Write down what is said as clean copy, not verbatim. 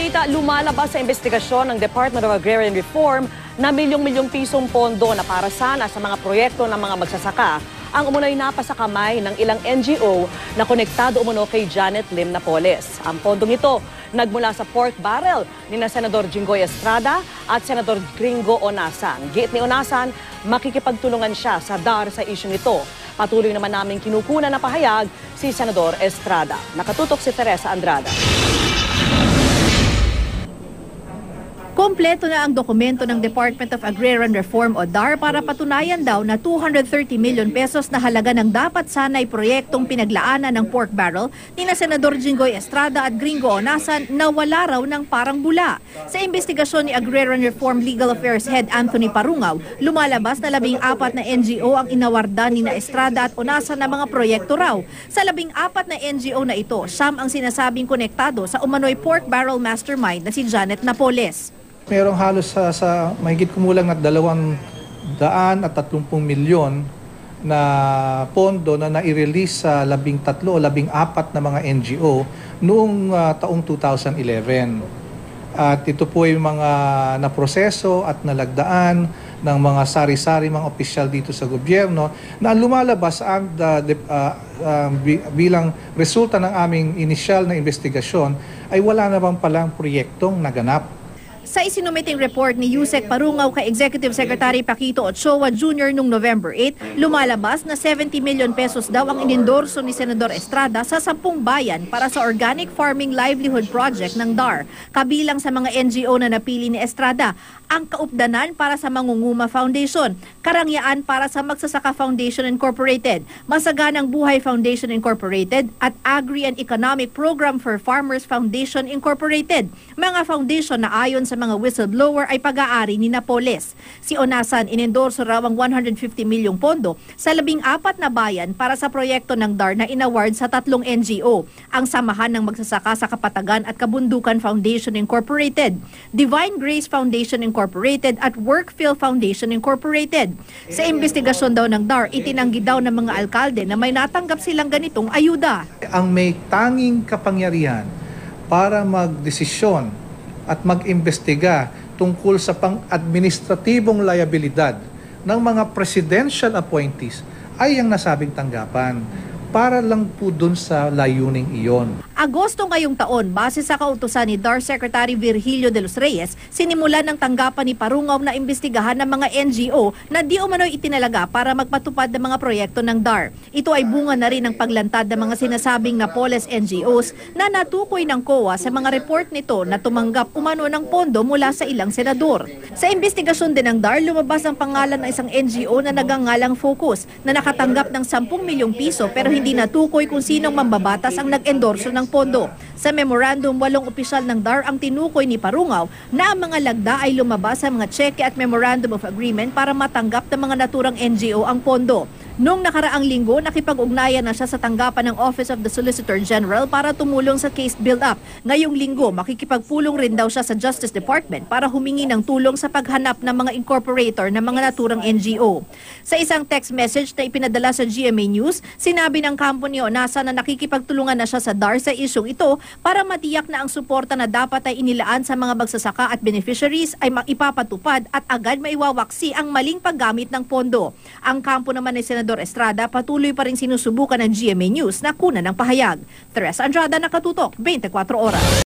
balita, lumalabas sa investigasyon ng Department of Agrarian Reform na milyong-milyong pisong pondo na para sana sa mga proyekto ng mga magsasaka ang umunoy napasa kamay ng ilang NGO na konektado umuno kay Janet Lim Napoles. Ang pondong ito nagmula sa pork barrel ni Senador Jinggoy Estrada at Senador Gringo Onasan. Giit ni Onasan, makikipagtulungan siya sa DAR sa isyong ito. Patuloy naman namin kinukunan na pahayag si Senador Estrada. Nakatutok si Teresa Andrada. Kompleto na ang dokumento ng Department of Agrarian Reform o DAR para patunayan daw na 230 million pesos na halaga ng dapat sana'y proyektong pinaglaanan ng pork barrel ni Senador Jinggoy Estrada at Gringo Onasan na wala raw ng parang bula. Sa investigasyon ni Agrarian Reform Legal Affairs Head Anthony Parungaw, lumalabas na 14 na NGO ang inawarda ni Estrada at Onasan na mga proyekto raw. Sa 14 na NGO na ito, siyam ang sinasabing konektado sa umano'y pork barrel mastermind na si Janet Napoles. Merong halos sa mahigit kumulang na 230 milyon na pondo na nai-release sa 13 o 14 na mga NGO noong taong 2011. At ito po ay mga naproseso at nalagdaan ng mga sari-sari mga opisyal dito sa gobyerno na lumalabas bilang resulta ng aming inisyal na investigasyon ay wala naman palang proyektong naganap. Sa isinumiting report ni Yusek Parungaw kay Executive Secretary Paquito Ochoa Jr. noong November 8, lumalabas na 70 million pesos daw ang inendorso ni Senador Estrada sa 10 bayan para sa Organic Farming Livelihood Project ng DAR, kabilang sa mga NGO na napili ni Estrada, ang Kaupdanan para sa Mangunguma Foundation, Karangyaan para sa Magsasaka Foundation Incorporated, Masaganang Buhay Foundation Incorporated at Agri and Economic Program for Farmers Foundation Incorporated, mga foundation na ayon sa mga whistleblower ay pag-aari ni Napoles. Si Onasan inendorso raw ang 150 milyong pondo sa 14 na bayan para sa proyekto ng DAR na inaward sa 3 NGO, ang Samahan ng Magsasaka sa Kapatagan at Kabundukan Foundation Incorporated, Divine Grace Foundation Incorporated at Workfill Foundation Incorporated. Sa investigasyon daw ng DAR, itinanggi daw ng mga alkalde na may natanggap silang ganitong ayuda. Ang may tanging kapangyarihan para magdesisyon at mag-imbestiga tungkol sa pang-administratibong liabilidad ng mga presidential appointees ay ang nasabing tanggapan para lang po dun sa layuning iyon. Agosto ngayong taon, base sa kautusan ni DAR Secretary Virgilio de los Reyes, sinimulan ng tanggapan ni Parungaw na imbestigahan ng mga NGO na di umano'y itinalaga para magpatupad ng mga proyekto ng DAR. Ito ay bunga na rin ng paglantad ng mga sinasabing Napoles NGOs na natukoy ng COA sa mga report nito na tumanggap umano ng pondo mula sa ilang senador. Sa investigasyon din ng DAR, lumabas ang pangalan ng isang NGO na nagangalang Focus na nakatanggap ng 10 milyong piso pero hindi natukoy kung sinong mambabatas ang nag-endorso ng pondo. Sa memorandum, 8 opisyal ng DAR ang tinukoy ni Parungaw na ang mga lagda ay lumabas sa mga cheque at memorandum of agreement para matanggap ng mga naturang NGO ang pondo. Noong nakaraang linggo, nakipag-ugnayan na siya sa tanggapan ng Office of the Solicitor General para tumulong sa case build-up. Ngayong linggo, makikipagpulong rin daw siya sa Justice Department para humingi ng tulong sa paghanap ng mga incorporator ng mga naturang NGO. Sa isang text message na ipinadala sa GMA News, sinabi ng kampo ni Onasan na nakikipagtulungan na siya sa DAR sa isyong ito para matiyak na ang suporta na dapat ay inilaan sa mga magsasaka at beneficiaries ay ipapatupad at agad maiwawaksi ang maling paggamit ng pondo. Ang kampo naman ay Senador Estrada patuloy pa rin sinusubukan ng GMA News na kunan ng pahayag. Teresa Andrada, nakatutok, 24 oras.